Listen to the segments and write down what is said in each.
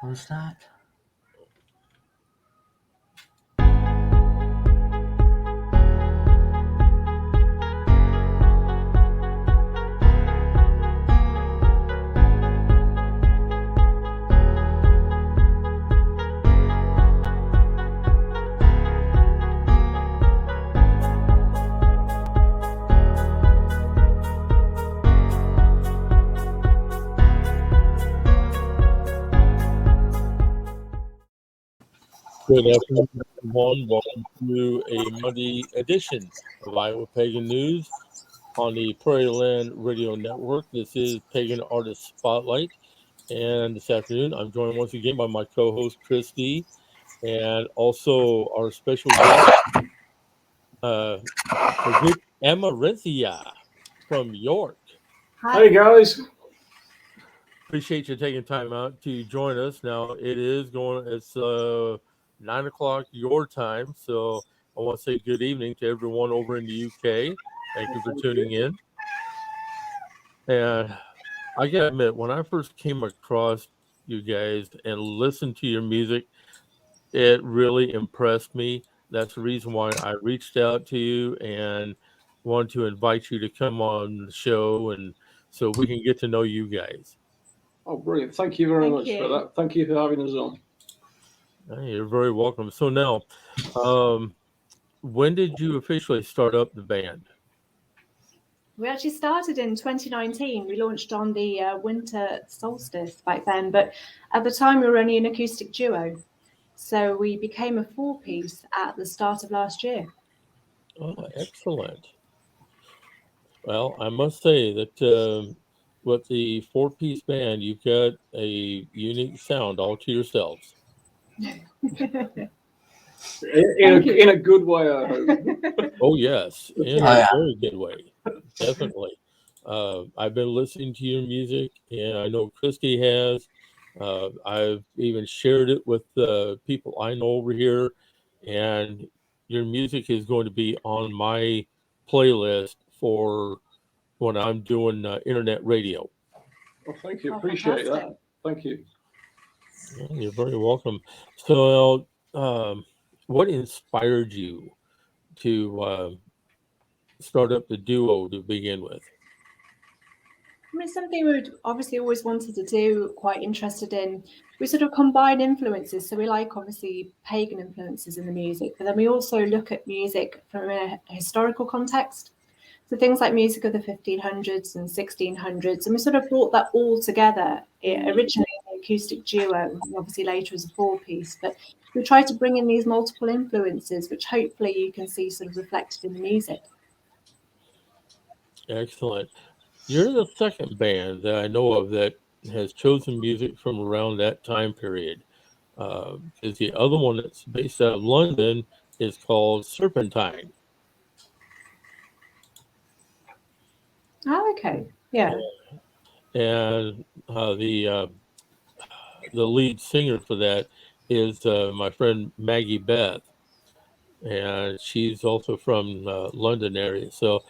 Close that. Good afternoon, everyone. Welcome to a Monday edition of Iowa Pagan News on the Prairie Land Radio Network. This is Pagan Artist Spotlight. And this afternoon, I'm joined once again by my co-host, Christy, and also our special guest, Amarynthia from York. Hi guys. Appreciate you taking time out to join us. Now, it's 9 o'clock your time, so I want to say good evening to everyone over in the UK. Thank you for tuning in. And I gotta admit, when I first came across you guys and listened to your music, it really impressed me. That's the reason why I reached out to you and wanted to invite you to come on the show, and so we can get to know you guys. Oh, brilliant. Thank you very much for that. Thank you for having us on. You're very welcome. So now, when did you officially start up the band? We actually started in 2019. We launched on the winter solstice back then, but at the time we were only an acoustic duo. So we became a four-piece at the start of last year. Oh, excellent. Well, I must say that with the four-piece band, you've got a unique sound all to yourselves. In a good way, I hope. Oh, yes, in a very good way. Definitely. I've been listening to your music, and I know Christy has. I've even shared it with people I know over here, and your music is going to be on my playlist for when I'm doing internet radio. Well, thank you. Appreciate that. Thank you. You're very welcome. So, what inspired you to start up the duo to begin with? I mean, something we'd obviously always wanted to do, quite interested in. We sort of combine influences. So we like, obviously, pagan influences in the music, but then we also look at music from a historical context. So things like music of the 1500s and 1600s. And we sort of brought that all together, originally an acoustic duo, and obviously later as a four-piece. But we tried to bring in these multiple influences, which hopefully you can see sort of reflected in the music. Excellent. You're the second band that I know of that has chosen music from around that time period. Because the other one that's based out of London is called Serpentine. Oh, okay. Yeah. And the lead singer for that is my friend Maggie Beth, and she's also from London area. So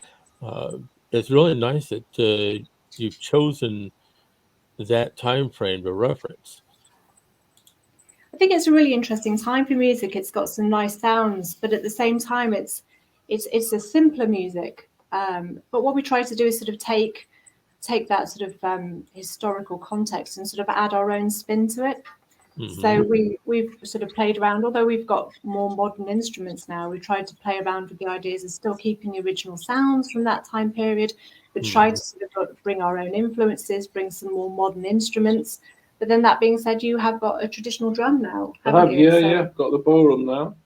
it's really nice that you've chosen that time frame to reference. I think it's a really interesting time for music. It's got some nice sounds, but at the same time, it's a simpler music. But what we try to do is sort of take that sort of historical context and sort of add our own spin to it. Mm-hmm. So we've sort of played around, although we've got more modern instruments now. We tried to play around with the ideas of still keeping the original sounds from that time period, but try to sort of bring our own influences, bring some more modern instruments. But then that being said, you have got a traditional drum now. I have, yeah. Got the bodhrán now.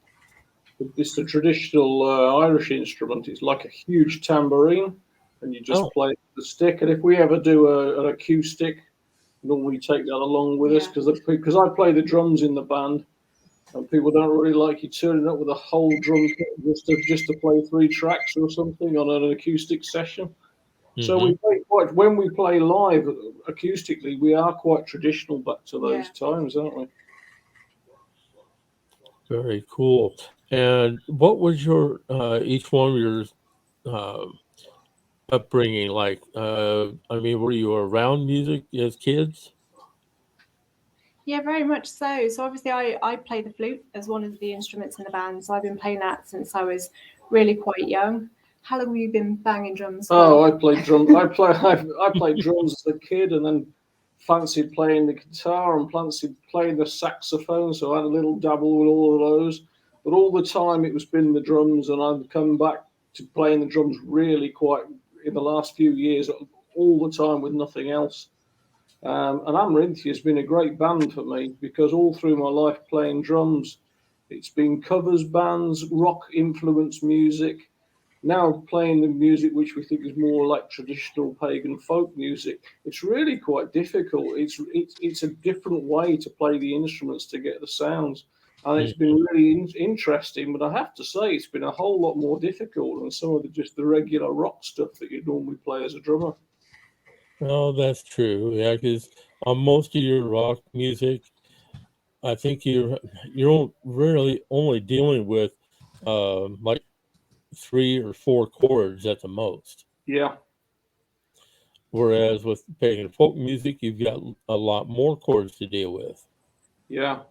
It's a traditional Irish instrument. It's like a huge tambourine, and you just play the stick. And if we ever do an acoustic, normally take that along with us because I play the drums in the band, and people don't really like you turning up with a whole drum kit just to play 3 tracks or something on an acoustic session. Mm-hmm. So we play when we play live acoustically, we are quite traditional back to those times, aren't we? Very cool. And what was your each one of your upbringing like? I mean, were you around music as kids? Yeah, very much so. So obviously I play the flute as one of the instruments in the band. So I've been playing that since I was really quite young. How long have you been banging drums for? Oh, I played I played drums as a kid, and then fancied playing the guitar and fancied playing the saxophone. So I had a little dabble with all of those. But all the time it was been the drums, and I've come back to playing the drums really quite in the last few years, all the time with nothing else. And Amarynthia has been a great band for me because all through my life playing drums, it's been covers bands, rock influenced music. Now playing the music which we think is more like traditional pagan folk music, it's really quite difficult. It's a different way to play the instruments to get the sounds, and it's been really interesting. But I have to say, it's been a whole lot more difficult than some of just the regular rock stuff that you normally play as a drummer. Oh, that's true. Yeah, because on most of your rock music, I think you're really only dealing with like 3 or 4 chords at the most. Yeah. Whereas with pagan folk music, you've got a lot more chords to deal with. Yeah.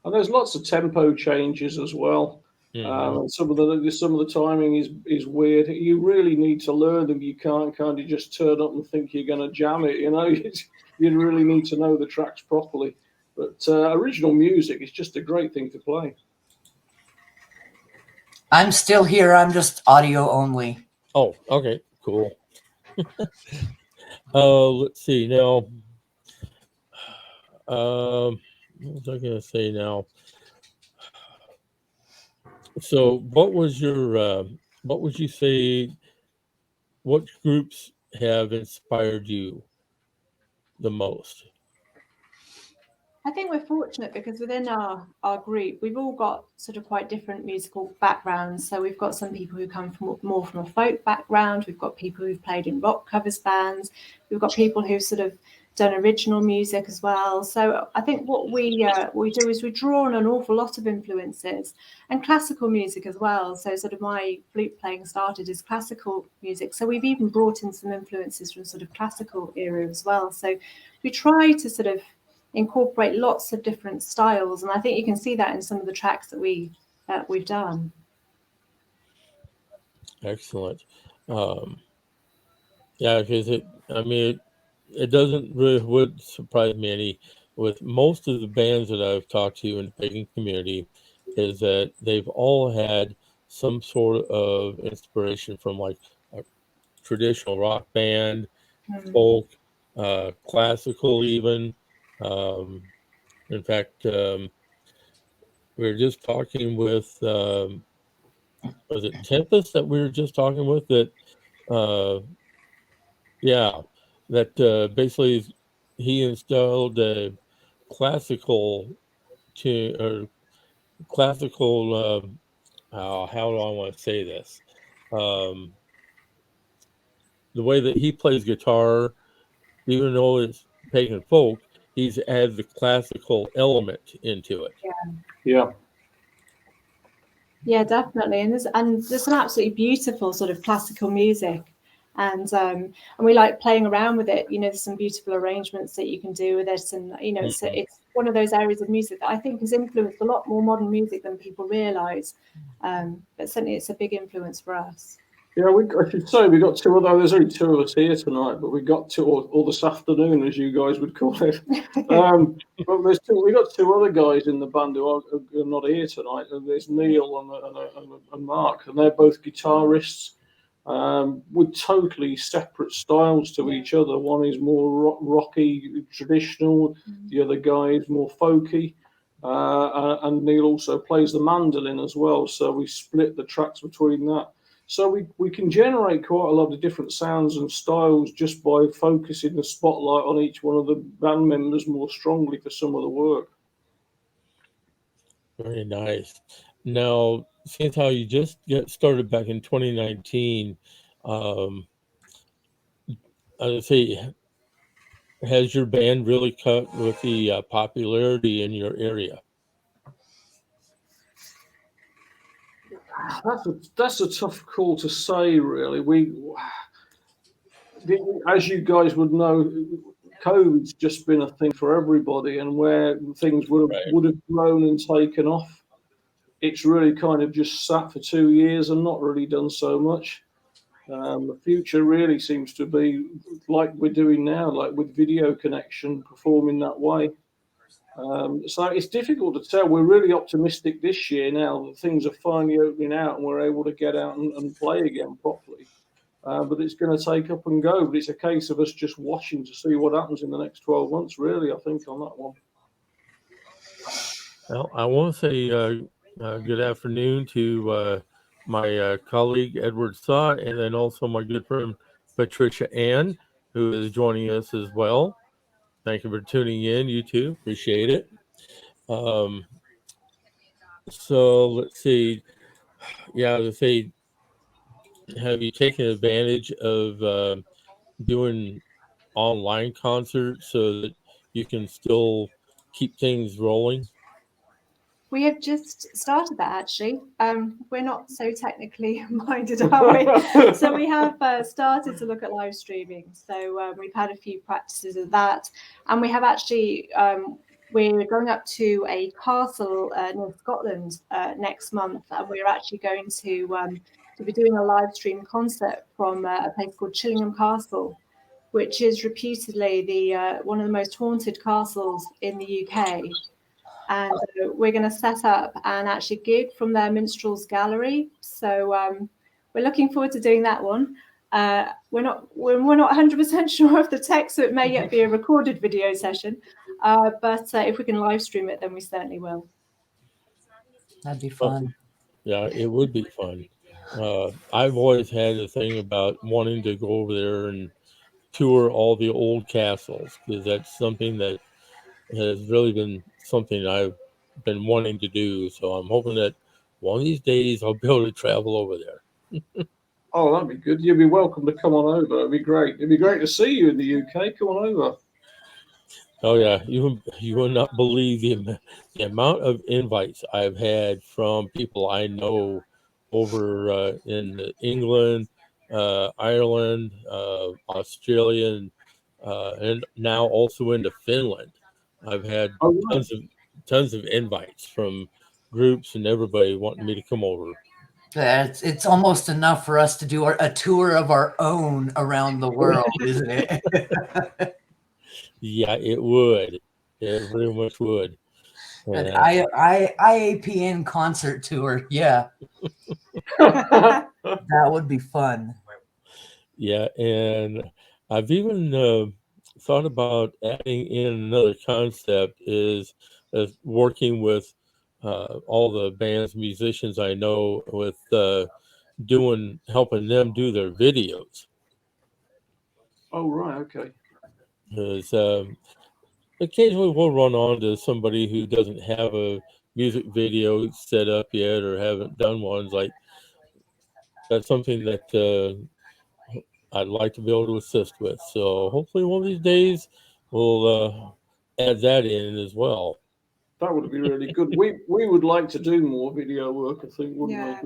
And there's lots of tempo changes as well. And some of the timing is weird. You really need to learn them. You can't kind of just turn up and think you're going to jam it. You know, you really need to know the tracks properly. But original music is just a great thing to play. I'm still here. I'm just audio only. Oh, okay, cool. Let's see now. What was I going to say now? So, what would you say? What groups have inspired you the most? I think we're fortunate because within our group, we've all got sort of quite different musical backgrounds. So we've got some people who come from more from a folk background. We've got people who've played in rock covers bands. We've got people who've sort of done original music as well. So I think what we do is we draw on an awful lot of influences and classical music as well. So sort of my flute playing started as classical music. So we've even brought in some influences from sort of classical era as well. So we try to sort of incorporate lots of different styles, and I think you can see that in some of the tracks that we've done. Excellent. Yeah, because it doesn't really would surprise me any with most of the bands that I've talked to in the pagan community is that they've all had some sort of inspiration from like a traditional rock band, folk, classical even. In fact, we were just talking with was it Tempest that we were just talking with that yeah, that basically he installed a classical to or classical. How do I want to say this? Um, the way that he plays guitar, even though it's pagan folk, he's added the classical element into it. Yeah. Yeah, definitely. And there's some absolutely beautiful sort of classical music, and we like playing around with it. You know, there's some beautiful arrangements that you can do with it, and you know, it's one of those areas of music that I think has influenced a lot more modern music than people realise. But certainly, it's a big influence for us. Yeah, I should say we got two other. There's only two of us here tonight, but we got two, or this afternoon, as you guys would call it. But we got two other guys in the band who are not here tonight. And there's Neil and Mark, and they're both guitarists with totally separate styles to each other. One is more rocky, traditional. The other guy is more folky. And Neil also plays the mandolin as well. So we split the tracks between that. So we can generate quite a lot of different sounds and styles just by focusing the spotlight on each one of the band members more strongly for some of the work. Very nice. Now, since how you just get started back in 2019, I would say, has your band really cut with the popularity in your area? That's a tough call to say, really. As you guys would know, COVID's just been a thing for everybody, and where things would have grown and taken off, it's really kind of just sat for 2 years and not really done so much. The future really seems to be like we're doing now, like with video connection, performing that way. So it's difficult to tell. We're really optimistic this year now that things are finally opening out and we're able to get out and play again properly. But it's going to take up and go. But it's a case of us just watching to see what happens in the next 12 months, really, I think, on that one. Well, I want to say good afternoon to my colleague, Edward Sott, and then also my good friend, Patricia Ann, who is joining us as well. Thank you for tuning in, you too. Appreciate it. So let's see. Yeah, let's say, have you taken advantage of doing online concerts so that you can still keep things rolling? We have just started that, actually. We're not so technically minded, are we? So we have started to look at live streaming. So we've had a few practices of that. And we have actually, we're going up to a castle near Scotland next month. And we're actually going to be doing a live stream concert from a place called Chillingham Castle, which is reputedly the one of the most haunted castles in the UK. And we're going to set up and actually gig from their minstrels gallery. So we're looking forward to doing that one. We're not 100% sure of the tech, so it may yet be a recorded video session. But if we can live stream it, then we certainly will. That'd be fun. Yeah, it would be fun. I've always had a thing about wanting to go over there and tour all the old castles, because that's something that has really been something I've been wanting to do. So I'm hoping that one of these days I'll be able to travel over there. Oh, that'd be good. You'd be welcome to come on over. It'd be great. It'd be great to see you in the UK. Come on over. Oh yeah, you will not believe the amount of invites I've had from people I know over in England, Ireland, Australia, and now also into Finland. I've had tons of invites from groups and everybody wanting me to come over. It's almost enough for us to do a tour of our own around the world, isn't it? Yeah, it would. It very much would. An IAPN concert tour. Yeah. That would be fun. Yeah, and I've even thought about adding in another concept is working with all the bands, musicians I know with helping them do their videos. Oh, right. Okay. Because occasionally we'll run on to somebody who doesn't have a music video set up yet or haven't done one. Like, that's something that I'd like to be able to assist with. So hopefully one of these days we'll add that in as well. That would be really good. We would like to do more video work, I think, wouldn't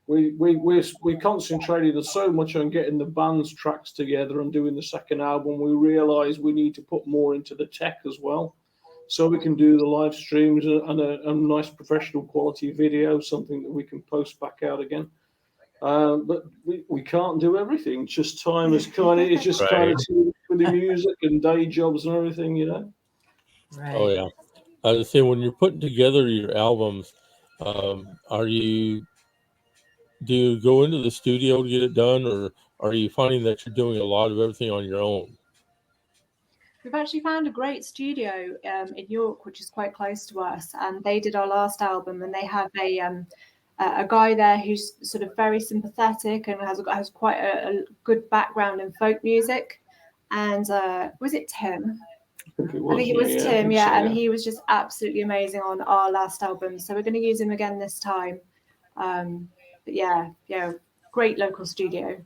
we? We concentrated so much on getting the band's tracks together and doing the second album. We realised we need to put more into the tech as well, so we can do the live streams and a nice professional quality video, something that we can post back out again. But we can't do everything. Just time is kind of with the music and day jobs and everything, you know. Right. Oh yeah. I was saying, when you're putting together your albums, do you go into the studio to get it done, or are you finding that you're doing a lot of everything on your own? We've actually found a great studio in York, which is quite close to us, and they did our last album, and they have a guy there who's sort of very sympathetic and has quite a good background in folk music. And was it Tim? I think it was Tim, yeah. And he was just absolutely amazing on our last album. So we're going to use him again this time. But yeah, great local studio.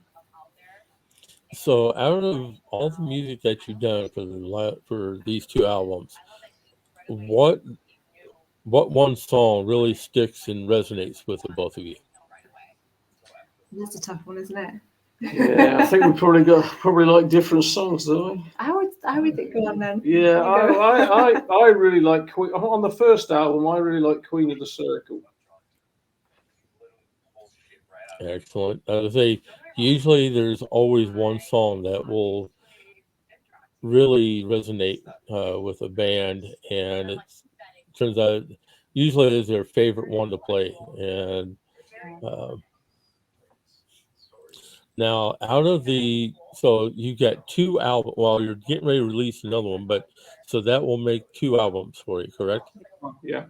So out of all the music that you've done for these two albums, what one song really sticks and resonates with the both of you? That's a tough one, isn't it? Yeah, I think we probably like different songs, don't we? How would it go on then? Yeah, There you go. I really like Queen. On the first album, I really like Queen of the Circle. Excellent. I would say usually there's always one song that will really resonate with a band, and it turns out usually it is their favorite one to play. And now out of so you got 2 albums. Well, you're getting ready to release another one, but so that will make 2 albums for you, correct? Yeah.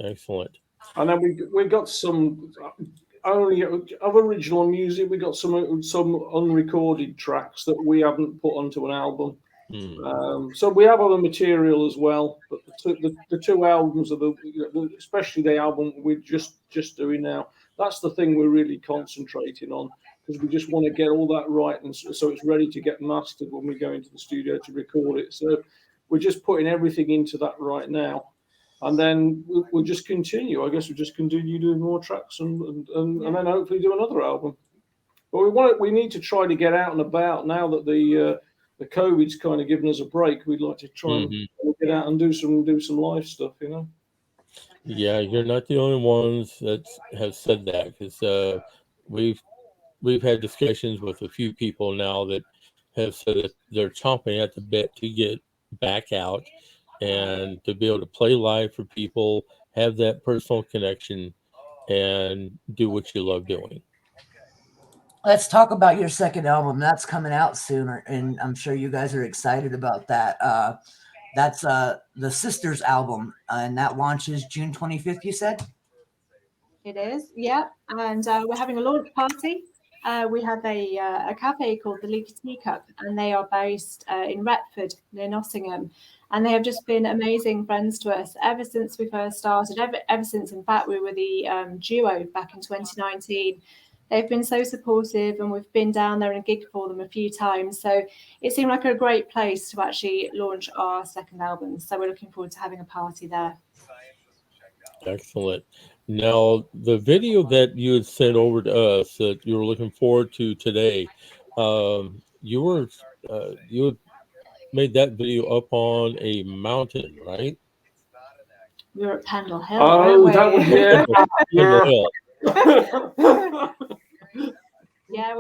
Excellent. And then we got some only of original music. We got some unrecorded tracks that we haven't put onto an album. So we have other material as well, but the 2 albums are especially the album we're just doing now. That's the thing we're really concentrating on, because we just want to get all that right, and so it's ready to get mastered when we go into the studio to record it. So we're just putting everything into that right now. And then we'll just continue. I guess we'll just continue doing more tracks and then hopefully do another album. But we need to try to get out and about now that the COVID's kind of given us a break. We'd like to try and get out and do some live stuff, you know. Yeah, you're not the only ones that have said that, because we've had discussions with a few people now that have said that they're chomping at the bit to get back out and to be able to play live for people, have that personal connection, and do what you love doing. Let's talk about your second album. That's coming out soon, and I'm sure you guys are excited about that. That's the Sisters album, and that launches June 25th, you said? It is, yeah. And we're having a launch party. We have a cafe called the Leaky Teacup, and they are based in Retford, near Nottingham. And they have just been amazing friends to us ever since we first started, ever since, in fact, we were the duo back in 2019. They've been so supportive, and we've been down there and gigged for them a few times. So it seemed like a great place to actually launch our second album. So we're looking forward to having a party there. Excellent. Now, the video that you had sent over to us that you were looking forward to today, you had made that video up on a mountain, right? We were at Pendle Hill. Oh, that was Yeah,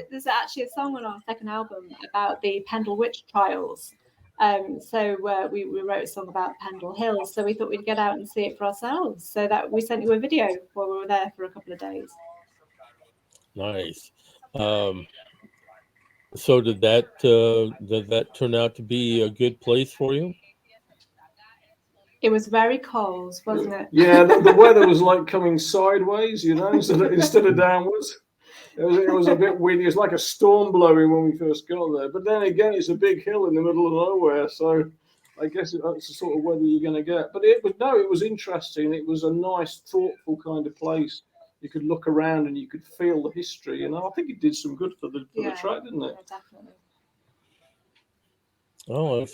there's actually a song on our second album about the Pendle witch trials. So we wrote a song about Pendle Hill, so we thought we'd get out and see it for ourselves. So that we sent you a video while we were there for a couple of days. Nice. So did that turn out to be a good place for you? It was very cold, wasn't it? Yeah, the weather was like coming sideways, you know, instead of downwards. It was a bit windy. It's like a storm blowing when we first got there. But then again, it's a big hill in the middle of nowhere, so I guess that's the sort of weather you're going to get. But it was interesting. It was a nice, thoughtful kind of place. You could look around and you could feel the history. You know, I think it did some good for the track, didn't it? Yeah, definitely. Oh,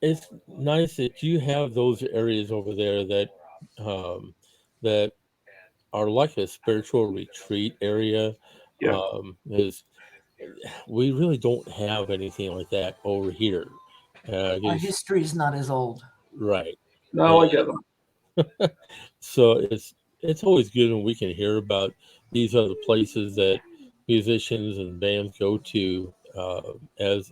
it's nice that you have those areas over there that that are like a spiritual retreat area. Yeah. Is we really don't have anything like that over here. Our history is not as old. Right. No, I get them. So it's always good when we can hear about these other places that musicians and bands go to as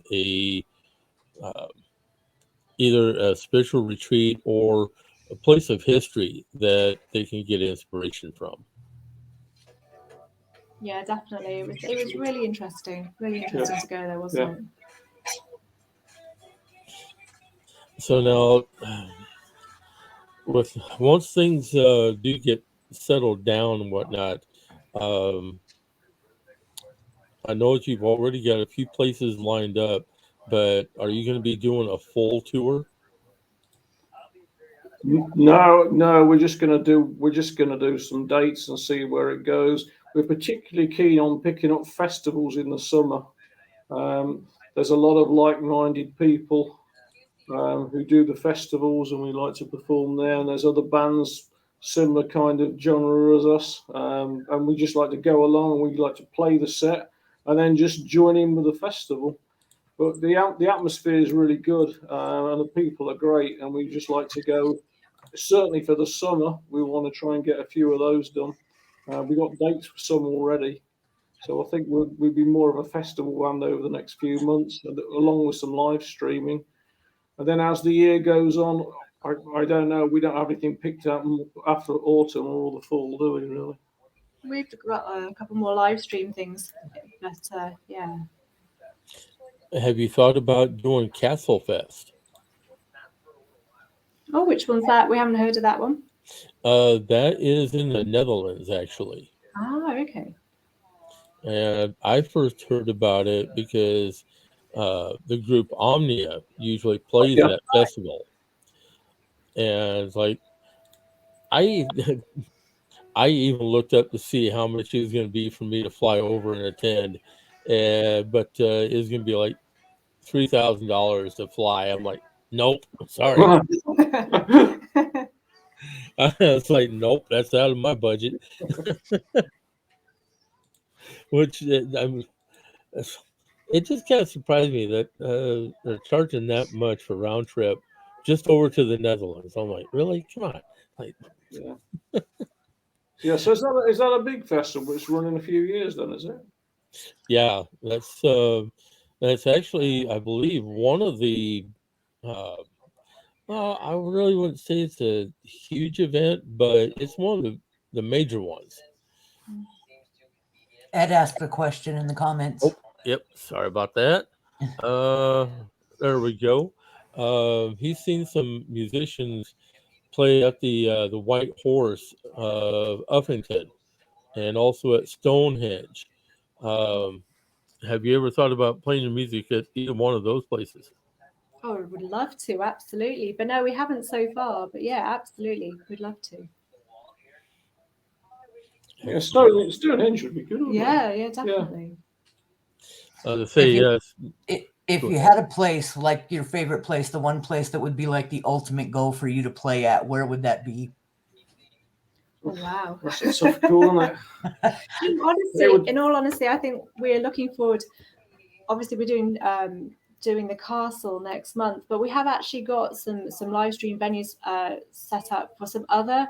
either a spiritual retreat or a place of history that they can get inspiration from. Yeah, definitely. It was really interesting. Really interesting to go there, wasn't it? So now, once things do get settled down and whatnot, I know that you've already got a few places lined up, but are you going to be doing a full tour? No, we're just gonna do some dates and see where it goes. We're particularly keen on picking up festivals in the summer. There's a lot of like-minded people who do the festivals, and we like to perform there. And there's other bands similar kind of genre as us, and we just like to go along and we like to play the set and then just join in with the festival. But the atmosphere is really good, and the people are great, and we just like to go. Certainly for the summer, we want to try and get a few of those done. We got dates for some already, so I think we'll be more of a festival band over the next few months, along with some live streaming. And then as the year goes on, I don't know. We don't have anything picked up after autumn or the fall, do we? Really? We've got a couple more live stream things, but yeah. Have you thought about doing Castle Fest? Oh, which one's that? We haven't heard of that one. That is in the Netherlands, actually. Ah, okay. And I first heard about it because the group Omnia usually plays that festival. And it's like, I even looked up to see how much it was going to be for me to fly over and attend. But it was going to be like $3,000 to fly. I'm like, nope, sorry. It's like, nope, that's out of my budget. Which it just kind of surprised me that they're charging that much for round trip just over to the Netherlands. I'm like, really? Come on. Like, yeah. Yeah, so is that a big festival? It's running a few years then, is it? Yeah, that's actually, I believe, one of the I really wouldn't say it's a huge event, but it's one of the major ones. Ed asked a question in the comments. Oh, yep. Sorry about that. There we go. He's seen some musicians play at the White Horse of Uffington and also at Stonehenge. Have you ever thought about playing your music at either one of those places? Oh, I would love to, absolutely. But no, we haven't so far. But yeah, absolutely, we'd love to. Yeah, Stonehenge would be good. Yeah, yeah, definitely. To say yes. If you had a place like your favorite place, the one place that would be like the ultimate goal for you to play at, where would that be? Oh, wow. That's so cool, isn't it? In all honesty, I think we're looking forward. Obviously, we're doing the castle next month, but we have actually got some live stream venues set up for some other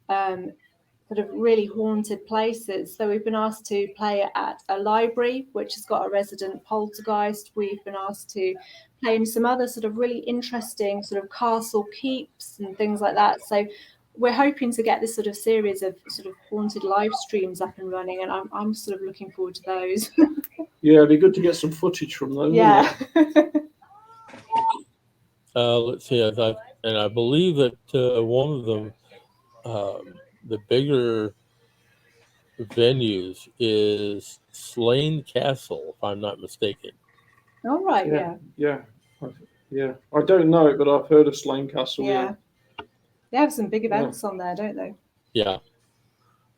sort of really haunted places. So we've been asked to play at a library, which has got a resident poltergeist. We've been asked to play in some other sort of really interesting sort of castle keeps and things like that. So we're hoping to get this sort of series of sort of haunted live streams up and running, and I'm sort of looking forward to those. Yeah, it'd be good to get some footage from those. Yeah. Let's see, and I believe that one of them, the bigger venues, is Slane Castle, if I'm not mistaken. All right. Yeah. I don't know it, but I've heard of Slane Castle. Yeah. They have some big events on there, don't they? Yeah.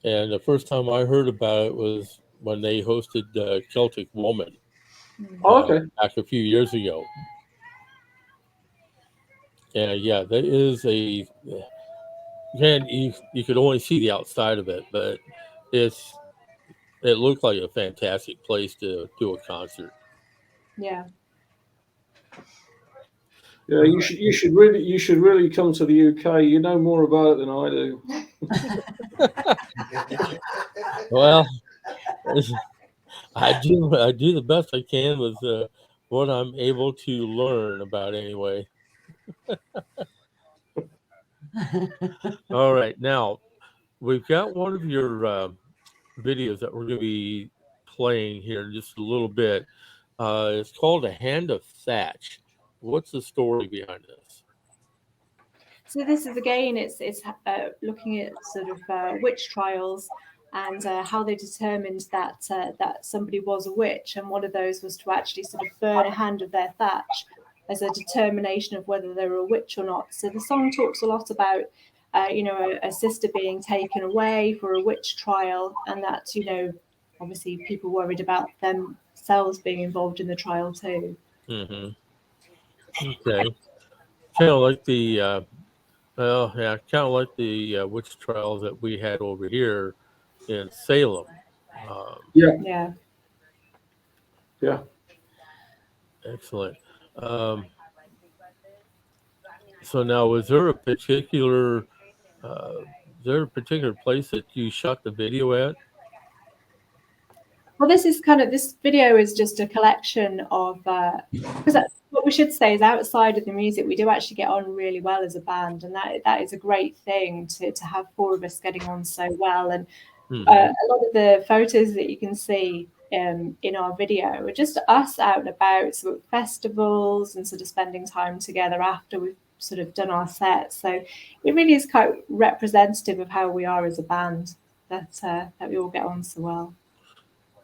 And the first time I heard about it was when they hosted Celtic Woman. Back a few years ago. And yeah, there is you could only see the outside of it, but it looked like a fantastic place to do a concert. Yeah. Yeah, you should really come to the UK. You know more about it than I do. Well, I do the best I can with what I'm able to learn about anyway. All right, now we've got one of your videos that we're going to be playing here in just a little bit. It's called A Hand of Thatch. What's the story behind this? So this is again, it's looking at sort of witch trials and how they determined that somebody was a witch, and one of those was to actually sort of burn a hand of their thatch as a determination of whether they were a witch or not. So the song talks a lot about a sister being taken away for a witch trial, and that obviously people worried about themselves being involved in the trial too. Mm-hmm. Okay. Kind of like the Well, yeah, kind of like the witch trials that we had over here in Salem. Yeah, Yeah. yeah. Excellent. Um, so now, uh, is there a particular place that you shot the video at? Well, this video is just a collection of, because what we should say is outside of the music, we do actually get on really well as a band. And that is a great thing to have four of us getting on so well. And a lot of the photos that you can see in our video are just us out and about, sort of festivals and sort of spending time together after we've sort of done our set. So it really is quite representative of how we are as a band, that we all get on so well.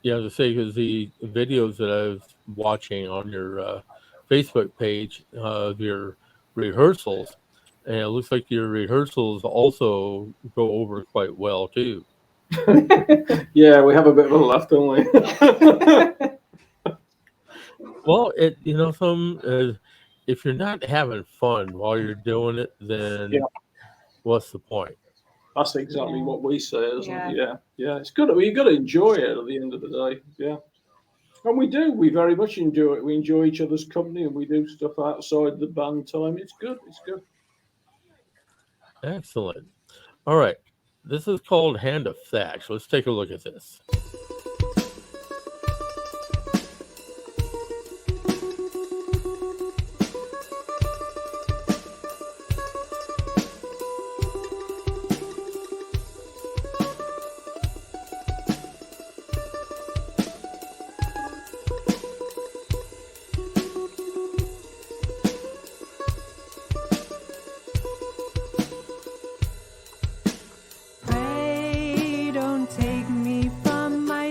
Yeah, to say, because the videos that I was watching on your Facebook page of your rehearsals, and it looks like your rehearsals also go over quite well too. Yeah, we have a bit of a laugh, don't we? Well, if you're not having fun while you're doing it, then Yeah. what's the point? That's exactly what we say, isn't Yeah. it? Yeah, yeah. It's good. You've got to enjoy it at the end of the day. Yeah. And we do. We very much enjoy it. We enjoy each other's company, and we do stuff outside the band time. It's good. It's good. Excellent. All right. This is called Hand of Thatch. Let's take a look at this. Pray don't take me from my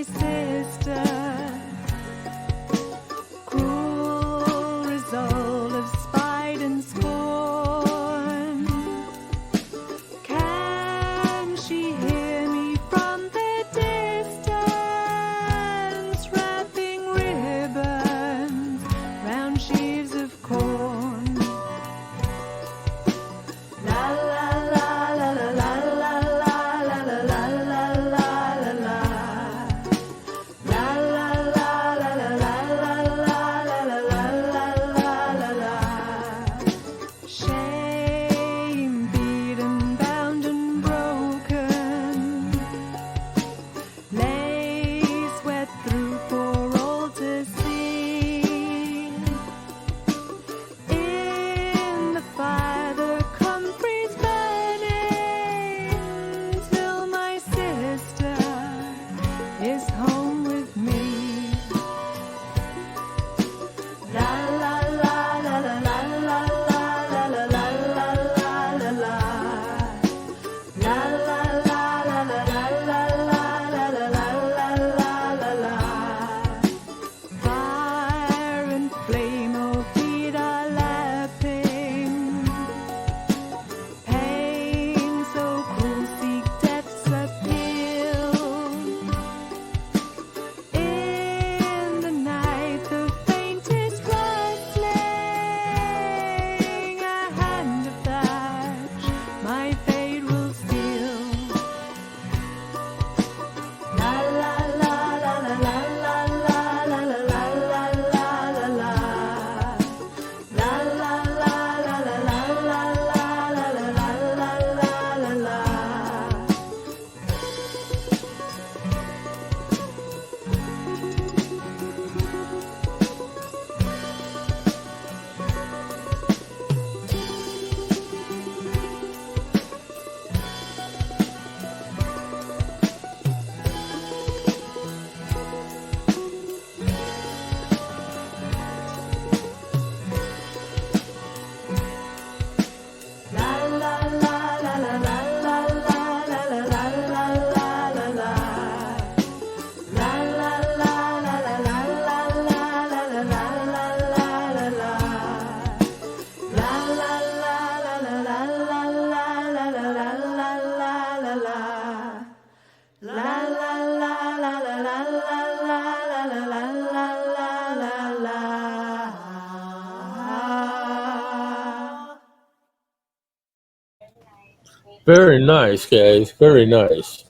Very nice, guys. Very nice.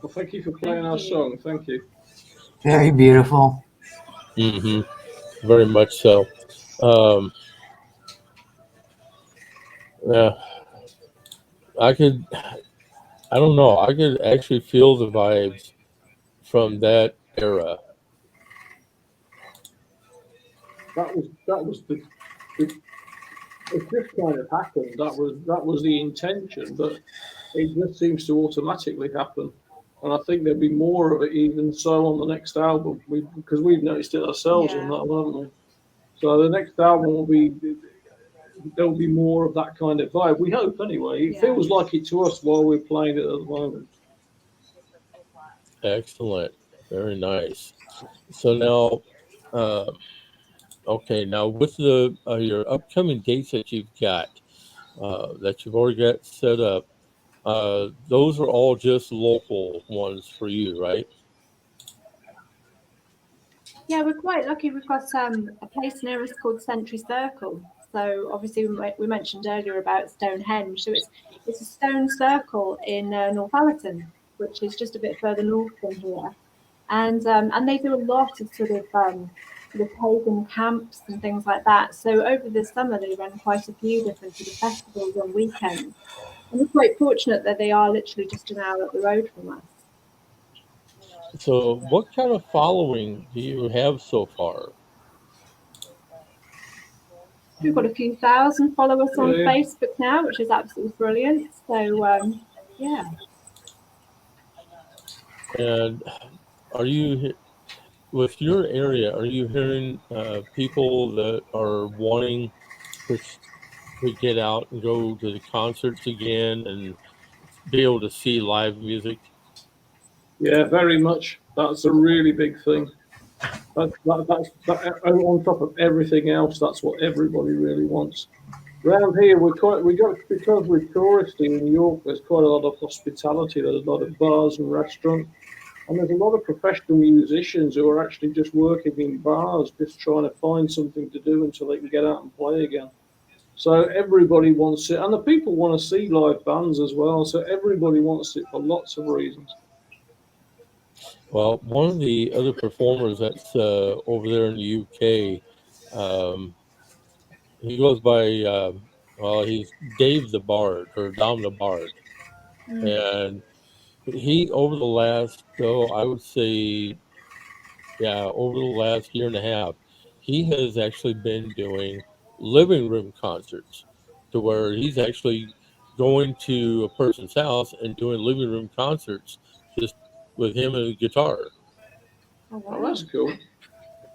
Well, thank you for playing our song. Thank you. Very beautiful. Mm-hmm. Very much so. Yeah, I don't know. I could actually feel the vibes from that era. That was the it just kind of happened. That was the intention, but it just seems to automatically happen. And I think there'll be more of it even so on the next album. Because we've noticed it ourselves on that one, haven't we? So the next album there'll be more of that kind of vibe. We hope anyway. It feels like it to us while we're playing it at the moment. Excellent. Very nice. So now, okay, now with the your upcoming dates that you've got, that you've already got set up, those are all just local ones for you, right? Yeah, we're quite lucky. We've got a place near us called Century Circle. So obviously we mentioned earlier about Stonehenge. So it's a stone circle in Northallerton, which is just a bit further north than here, and they do a lot of sort of pagan camps and things like that. So over the summer they run quite a few different sort of festivals on weekends, and we're quite fortunate that they are literally just an hour up the road from us. So, what kind of following do you have so far? We've got a few thousand followers on Facebook now, which is absolutely brilliant. So, yeah. And are you, with your area, are you hearing people that are wanting to get out and go to the concerts again and be able to see live music? Yeah, very much. That's a really big thing. That's on top of everything else. That's what everybody really wants. Around here, because we're touristy in New York. There's quite a lot of hospitality. There's a lot of bars and restaurants, and there's a lot of professional musicians who are actually just working in bars, just trying to find something to do until they can get out and play again. So everybody wants it, and the people want to see live bands as well. So everybody wants it for lots of reasons. Well, one of the other performers that's over there in the UK, he goes by, well, he's Dave the Bard or Dom the Bard. And he, over the last, I would say, yeah, over the last year and a half, he has actually been doing living room concerts to where he's actually going to a person's house and doing living room concerts just with him and a guitar. Oh, that's cool. Do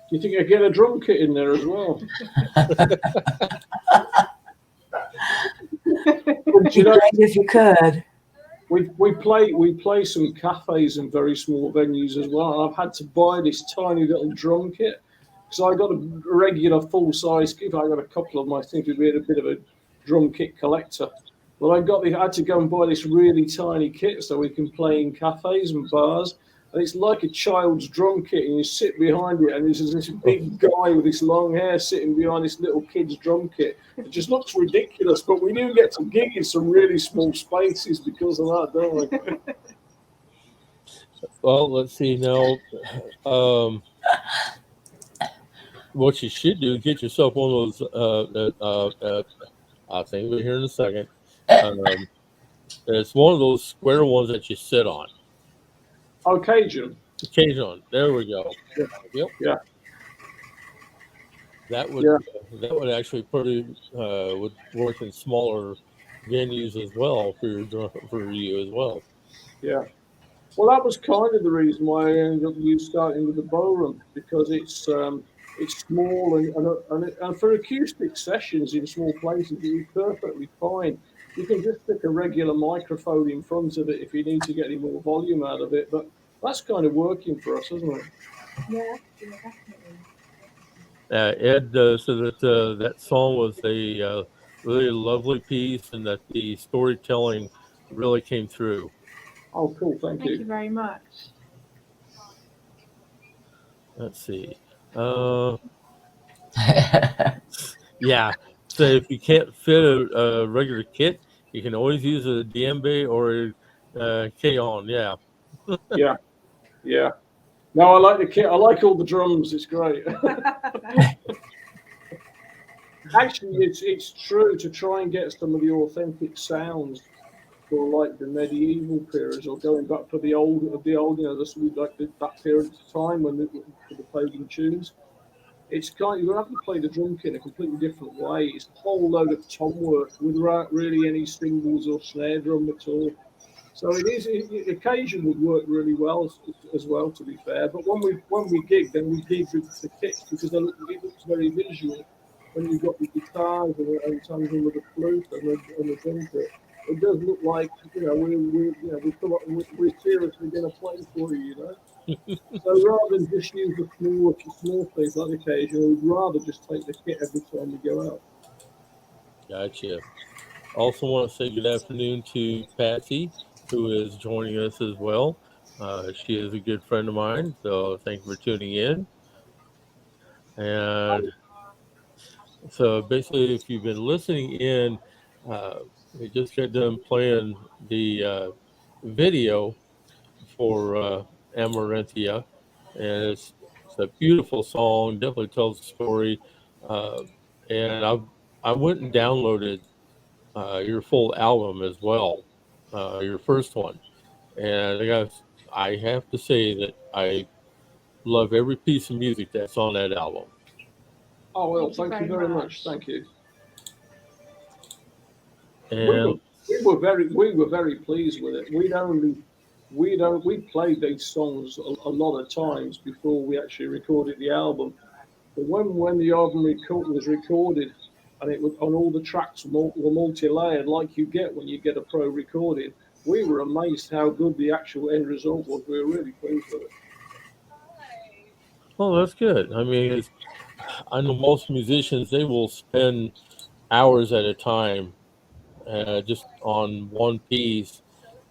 you think I get a drum kit in there as well? Would you know, if you could? We play some cafes and very small venues as well. And I've had to buy this tiny little drum kit because I got a regular full size kit. I got a couple of them. I think we'd be a bit of a drum kit collector. But I had to go and buy this really tiny kit so we can play in cafes and bars. And it's like a child's drum kit, and you sit behind it, and there's this big guy with this long hair sitting behind this little kid's drum kit. It just looks ridiculous, but we do get to gig in some really small spaces because of that, don't we? Well, let's see now. What you should do, get yourself one of those. I'll think of it here in a second. It's one of those square ones that you sit on. Occasion. There we go. Yeah. Yep. Yeah. That would actually would work in smaller venues as well for you as well. Yeah. Well, that was kind of the reason why I ended up starting with the ballroom, because it's small and for acoustic sessions in small places, it's perfectly fine. You can just stick a regular microphone in front of it if you need to get any more volume out of it. But that's kind of working for us, isn't it? Yeah, definitely. Ed, so that song was a really lovely piece, and that the storytelling really came through. Oh, cool! Thank you. Thank you very much. Let's see. Yeah. So if you can't fit a regular kit, You can always use a djembe or a cajon. Yeah. Yeah. No, I like the kit. I like all the drums. It's great. Actually, it's true to try and get some of the authentic sounds for like the medieval periods, or going back to the old, that period of time when for the pagan tunes. It's kind you have to play the drum kit in a completely different way. It's a whole load of tom work without really any cymbals or snare drum at all. So occasion would work really well as well, to be fair. But when we gig, then we gig with the kits because it looks very visual. When you've got the guitars and something with the flute and the drum kit, it does look like we're seriously going to play for you. So rather than just use the small things like occasion, we'd rather just take the kit every time we go out. Gotcha. Also want to say good afternoon to Patsy, who is joining us as well. She is a good friend of mine, so thank you for tuning in. And so basically, if you've been listening in, we just got done playing the video for Amarynthia, and it's a beautiful song. Definitely tells a story. Uh, and I went and downloaded your full album as well, your first one, and I have to say that I love every piece of music that's on that album. Oh well, thank you very much. Thank you. And we were very pleased with it. We played these songs a lot of times before we actually recorded the album. But when the album was recorded, and it was on all the tracks were multi-layered, like you get when you get a pro recording, we were amazed how good the actual end result was. We were really pleased with it. oh, that's good. I mean, I know most musicians, they will spend hours at a time just on one piece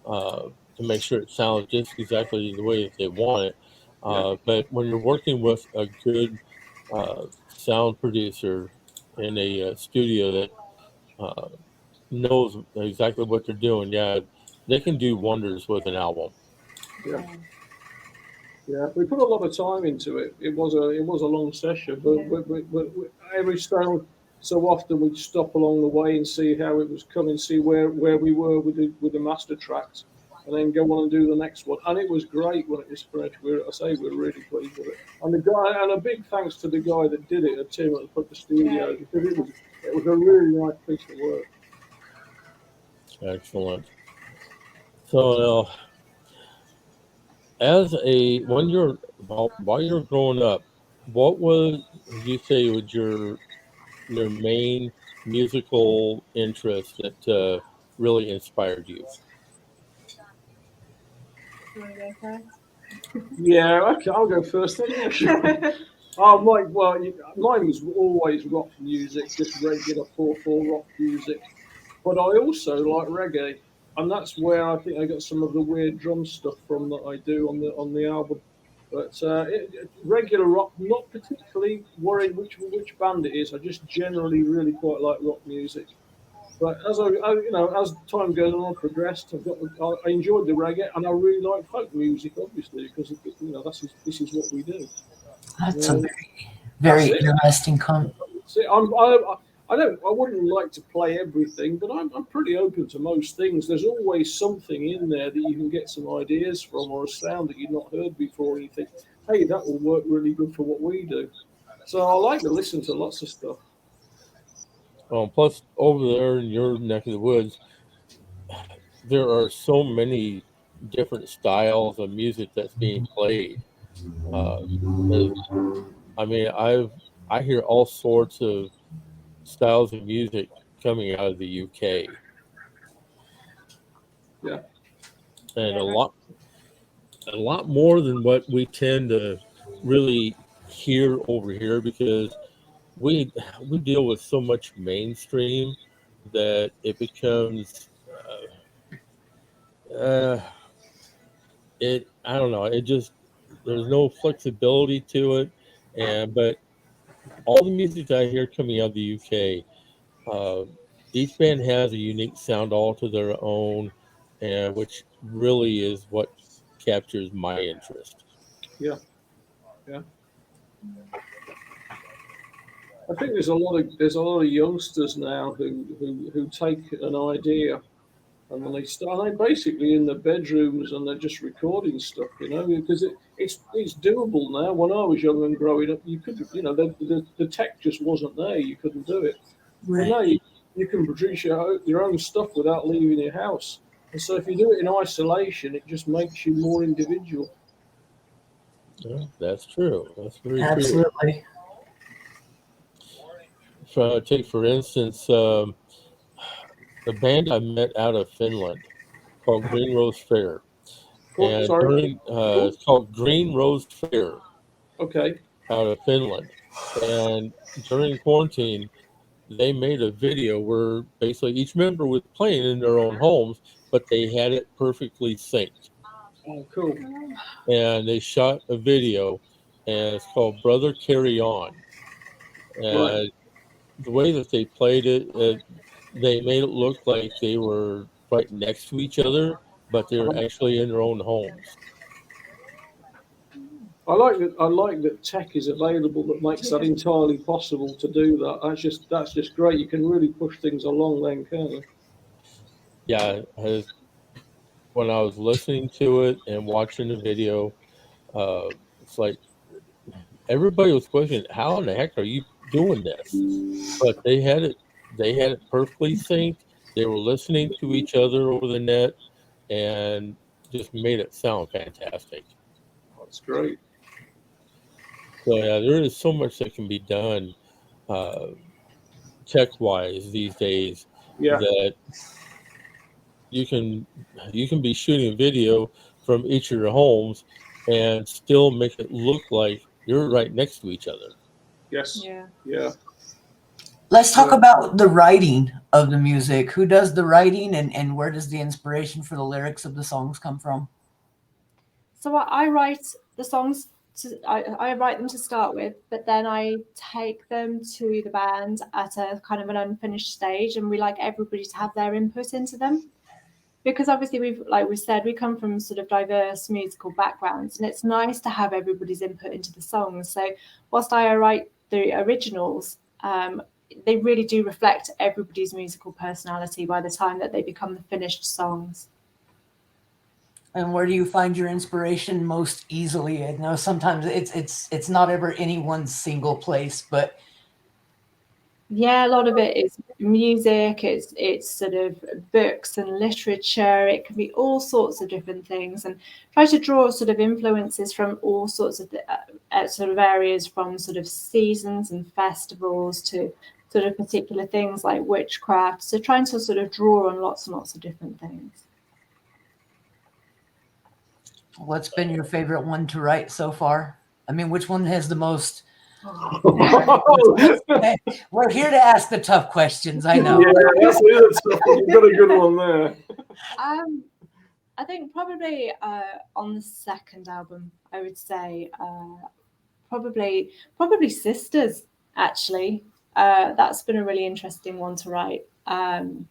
to make sure it sounds just exactly the way that they want it. But when you're working with a good sound producer in a studio that uh, knows exactly what they're doing, yeah, they can do wonders with an album. Yeah, we put a lot of time into it. It was a long session, but every so often we'd stop along the way and see how it was coming, see where we were with the master tracks, and then go on and do the next one. And it was great when it was finished. We're really pleased with it. And a big thanks to the guy that did it, Tim at the studio, because it was a really nice piece of work. Excellent. So while you're growing up, what would you say was your main musical interest that really inspired you? You want to go first? Yeah, okay, I'll go first then. Yeah, sure. Mine was always rock music, just regular 4/4 rock music. But I also like reggae, and that's where I think I got some of the weird drum stuff from that I do on the album. But regular rock, not particularly worried which band it is. I just generally really quite like rock music. But as as time goes on, I progressed. I enjoyed the reggae, and I really like folk music, obviously, because this is what we do. That's a very interesting comment. I wouldn't like to play everything, but I'm pretty open to most things. There's always something in there that you can get some ideas from, or a sound that you've not heard before, and you think, hey, that will work really good for what we do. So I like to listen to lots of stuff. Plus, over there in your neck of the woods, there are so many different styles of music that's being played. I mean, I hear all sorts of styles of music coming out of the UK. Yeah, and a lot more than what we tend to really hear over here, because we deal with so much mainstream that it becomes I don't know, it just, there's no flexibility to it. But all the music that I hear coming out of the UK, each band has a unique sound all to their own, and which really is what captures my interest. Yeah. I think there's a lot of youngsters now who take an idea and when they start, they basically in their bedrooms and they're just recording stuff, because it's doable now. When I was young and growing up, you could, the tech just wasn't there. You couldn't do it. But now you can produce your own stuff without leaving your house. And so if you do it in isolation, it just makes you more individual. Yeah, that's true. That's very true. Absolutely. So take for instance, the band I met out of Finland called Green Rose Fair. And Sorry. it's called Green Rose Fair. Okay. Out of Finland. And during quarantine, they made a video where basically each member was playing in their own homes, but they had it perfectly synced. Oh, cool. And they shot a video, and it's called Brother Carry On. And the way that they played it, they made it look like they were right next to each other, but they were actually in their own homes. I like that tech is available that makes that entirely possible to do that. That's just great. You can really push things along then, can't you? Yeah, when I was listening to it and watching the video, it's like everybody was questioning, how in the heck are you doing this? But they had it perfectly synced. They were listening to each other over the net and just made it sound fantastic. That's great. So yeah, there is so much that can be done tech-wise these days that you can be shooting a video from each of your homes and still make it look like you're right next to each other. Yes. Yeah. Let's talk about the writing of the music. Who does the writing and where does the inspiration for the lyrics of the songs come from? So I write the songs, I write them to start with, but then I take them to the band at a kind of an unfinished stage, and we like everybody to have their input into them. Because obviously like we said, we come from sort of diverse musical backgrounds, and it's nice to have everybody's input into the songs. So whilst I write the originals, they really do reflect everybody's musical personality by the time that they become the finished songs. And where do you find your inspiration most easily? I know sometimes it's not ever any one single place, but yeah, a lot of it is music. It's sort of books and literature. It can be all sorts of different things, and try to draw sort of influences from all sorts of sort of areas, from sort of seasons and festivals to sort of particular things like witchcraft. So trying to sort of draw on lots and lots of different things. What's been your favorite one to write so far? I mean, which one has the most? We're here to ask the tough questions. I know. Yeah, that's tough. You've got a good one there. I think probably on the second album, I would say probably Sisters. Actually, that's been a really interesting one to write. And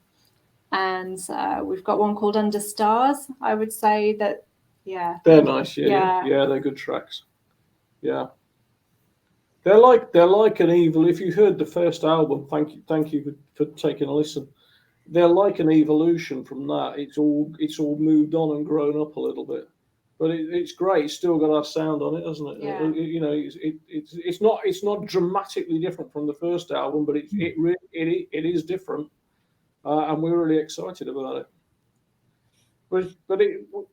we've got one called Under Stars. I would say that. Yeah, they're nice. Yeah, they're good tracks. Yeah, they're like an evil. If you heard the first album, thank you for taking a listen. They're like an evolution from that. It's all moved on and grown up a little bit, but it's great. It's still got our sound on it, hasn't it? Yeah. It's not dramatically different from the first album, but it is different, and we're really excited about it. But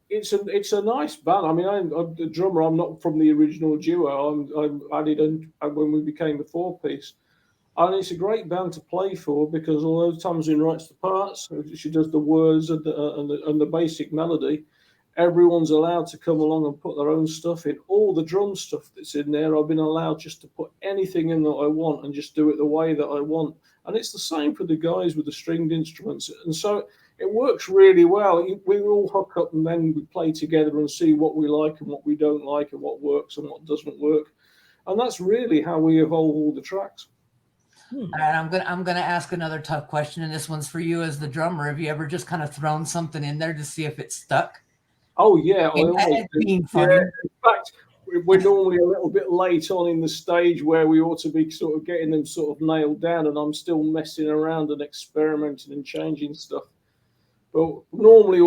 it's a nice band. I mean, I'm the drummer. I'm not from the original duo. I'm added in when we became a 4-piece, and it's a great band to play for because although Tamsin writes the parts, she does the words and the basic melody. Everyone's allowed to come along and put their own stuff in. All the drum stuff that's in there, I've been allowed just to put anything in that I want and just do it the way that I want. And it's the same for the guys with the stringed instruments, and so it works really well. We all hook up and then we play together and see what we like and what we don't like and what works and what doesn't work. And that's really how we evolve all the tracks. And I'm gonna ask another tough question, and this one's for you as the drummer. Have you ever just kind of thrown something in there to see if it stuck? Oh yeah, I always do. Being funny. Yeah, in fact, we're normally a little bit late on in the stage where we ought to be sort of getting them sort of nailed down, and I'm still messing around and experimenting and changing stuff. But normally,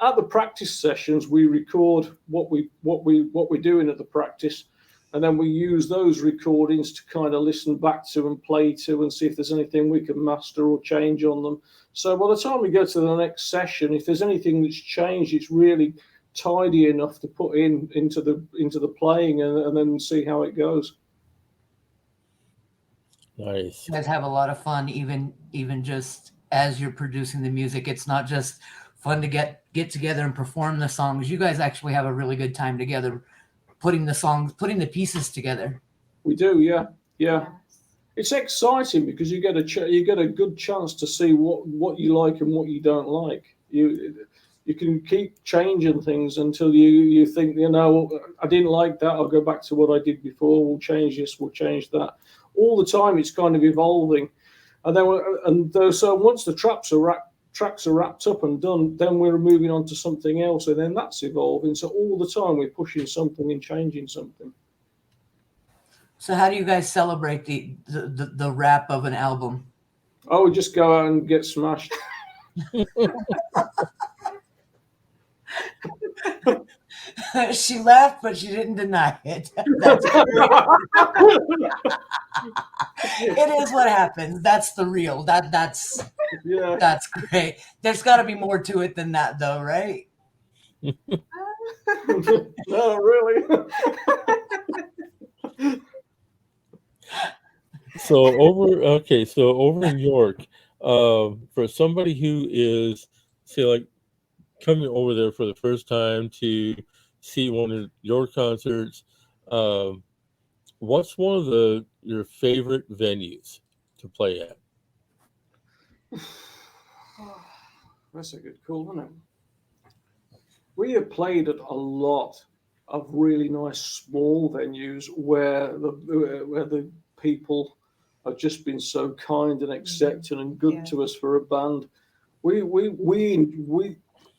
at the practice sessions, we record what we're doing at the practice, and then we use those recordings to kind of listen back to and play to and see if there's anything we can master or change on them. So by the time we go to the next session, if there's anything that's changed, it's really tidy enough to put into the playing and then see how it goes. Nice. You guys have a lot of fun, even just as you're producing the music. It's not just fun to get together and perform the songs. You guys actually have a really good time together, putting the pieces together. We do, yeah. It's exciting because you get a good chance to see what you like and what you don't like. You can keep changing things until you think, I didn't like that. I'll go back to what I did before. We'll change this. We'll change that. All the time, it's kind of evolving. So once the tracks are wrapped up and done, then we're moving on to something else, and then that's evolving. So all the time we're pushing something and changing something. So how do you guys celebrate the wrap of an album? Oh, we just go out and get smashed. She laughed, but she didn't deny it. It is what happens. That's the real. That's great. There's got to be more to it than that, though, right? No, really. So over in York, for somebody who is, say, like coming over there for the first time to see one of your concerts, what's one of your favorite venues to play at? That's a good call, isn't it? We have played at a lot of really nice small venues where the people have just been so kind and accepting and good to us for a band. We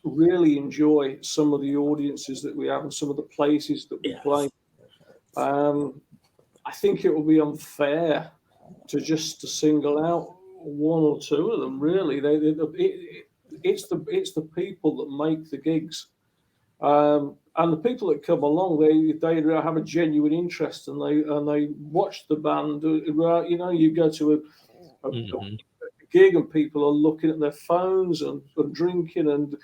really enjoy some of the audiences that we have and some of the places that we play. I think it will be unfair to single out one or two of them. Really, it's the people that make the gigs, and the people that come along. They have a genuine interest and they watch the band. You go to a gig and people are looking at their phones and drinking, and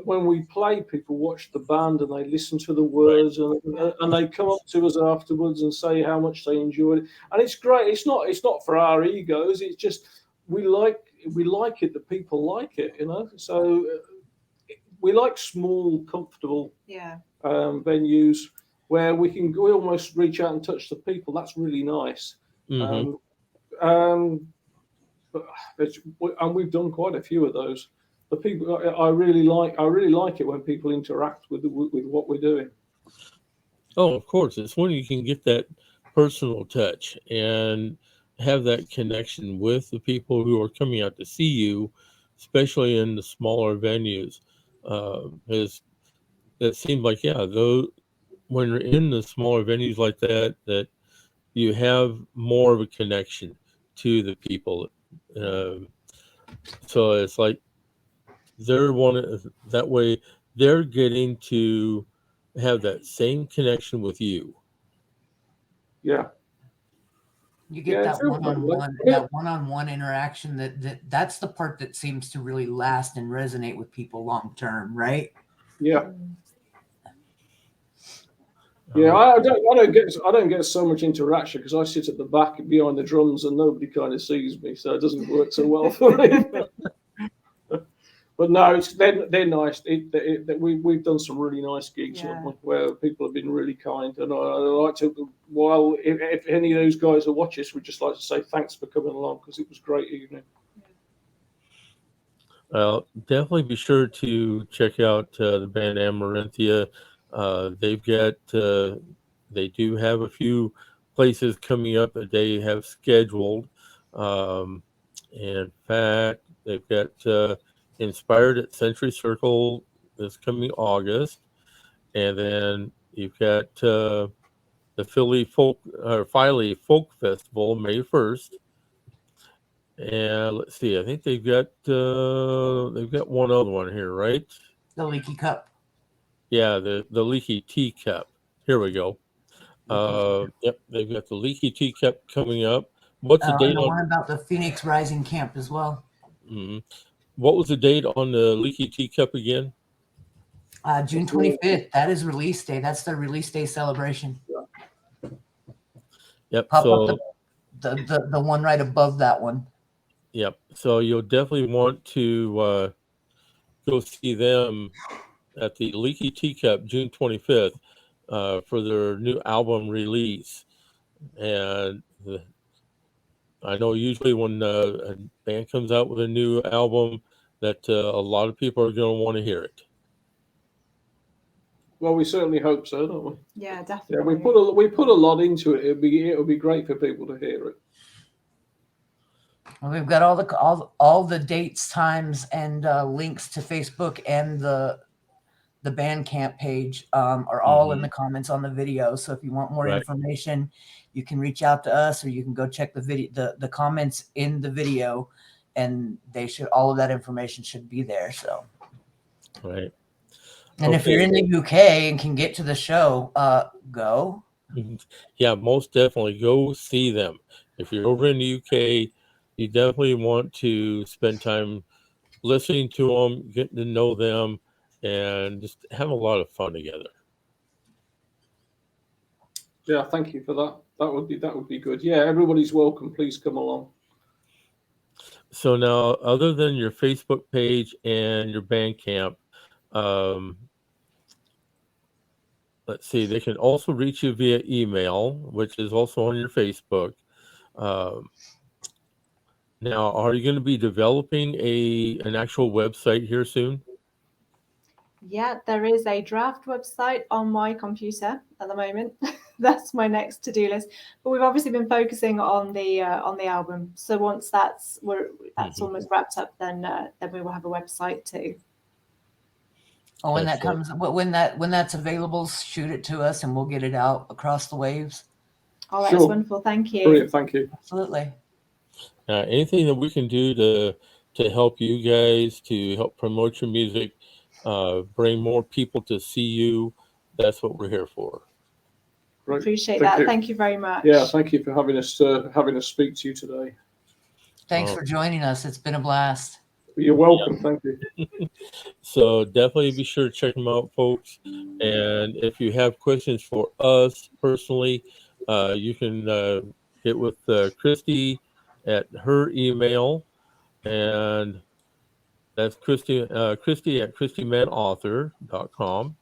when we play, people watch the band and they listen to the words, and they come up to us afterwards and say how much they enjoyed it. And it's great. It's not for our egos. It's just we like it. The people like it, So we like small, comfortable venues where we almost reach out and touch the people. That's really nice. And we've done quite a few of those. The people, I really like it when people interact with what we're doing. Oh, of course, it's when you can get that personal touch and have that connection with the people who are coming out to see you, especially in the smaller venues. It seems like when you're in the smaller venues like that you have more of a connection to the people. So it's like that way they're getting to have that same connection with you. Yeah. You get that one-on-one interaction that's the part that seems to really last and resonate with people long term, right? Yeah. Yeah, I don't get so much interaction because I sit at the back behind the drums and nobody kind of sees me, so it doesn't work so well for me. But no, they're nice. We've done some really nice gigs where people have been really kind, and I like to. While if any of those guys are watching us, we'd just like to say thanks for coming along because it was a great evening. Definitely be sure to check out the band Amarynthia. They do have a few places coming up that they have scheduled. In fact, they've got Inspired at Century Circle this coming August. And then you've got the Filey Folk Festival May 1st. And let's see, I think they've got one other one here, right? The Leaky Cup. Yeah, the Leaky Teacup. Here we go. Yep, they've got the Leaky Teacup coming up. What's the date and the on? one about the Phoenix Rising Camp as well. Mm-hmm. What was the date on the Leaky Teacup again? June 25th. That is release day. That's their release day celebration. Yep. Pop so up the one right above that one. Yep. So you'll definitely want to go see them at the Leaky Teacup June 25th for their new album release. And I know usually when a band comes out with a new album that a lot of people are going to want to hear it. Well, we certainly hope so, don't we? Yeah, definitely. Yeah, we put a lot into it. It'll be great for people to hear it. Well, we've got all the dates, times, and links to Facebook and the Bandcamp page are all in the comments on the video. So if you want more information, you can reach out to us, or you can go check the video, the comments in the video, and all of that information should be there. So, right. And if you're in the UK and can get to the show, go. Yeah, most definitely go see them. If you're over in the UK, you definitely want to spend time listening to them, getting to know them, and just have a lot of fun together. Yeah, thank you for that. That would be good. Yeah, everybody's welcome. Please come along. So now, other than your Facebook page and your Bandcamp, let's see, they can also reach you via email, which is also on your Facebook. Now, are you going to be developing an actual website here soon? Yeah, there is a draft website on my computer at the moment. That's my next to-do list. But we've obviously been focusing on the album. So once that's almost wrapped up, then we will have a website too. Oh, when that comes, when that's available, shoot it to us and we'll get it out across the waves. All right, that's wonderful. Thank you. Brilliant, thank you. Absolutely. Anything that we can do to help you guys, to help promote your music, bring more people to see you, that's what we're here for. Great. Appreciate that. Thank you very much. Yeah, thank you for having us speak to you today. Thanks for joining us. It's been a blast. You're welcome. Thank you. So definitely be sure to check them out, folks. And if you have questions for us personally, you can get with Christy at her email, and that's Christy at ChristyManAuthor.com.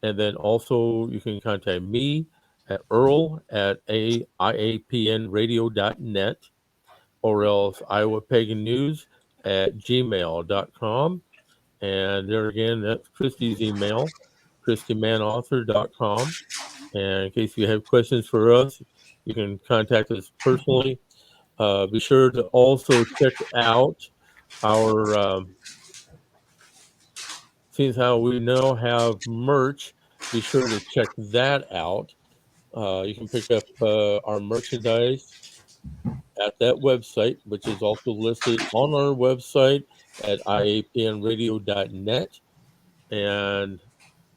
And then also you can contact me at Earl at IAPNradio.net, or else Iowa Pagan News at gmail.com. And there again, that's Christy's email, ChristyManAuthor.com. And in case you have questions for us, you can contact us personally. Be sure to also check out our, since how we now have merch, be sure to check that out. You can pick up our merchandise at that website, which is also listed on our website at iapnradio.net. And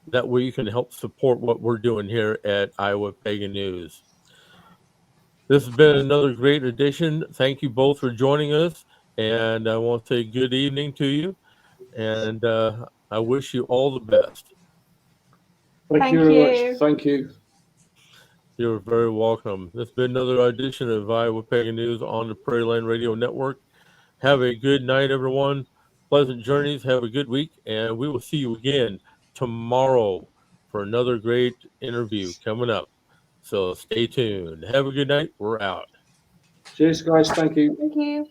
that way you can help support what we're doing here at Iowa Pagan News. This has been another great edition. Thank you both for joining us. And I want to say good evening to you. And I wish you all the best. Thank you very much. Thank you. You're very welcome. This has been another edition of Iowa Pagan News on the Prairie Land Radio Network. Have a good night, everyone. Pleasant journeys. Have a good week. And we will see you again tomorrow for another great interview coming up. So stay tuned. Have a good night. We're out. Cheers, guys. Thank you. Thank you.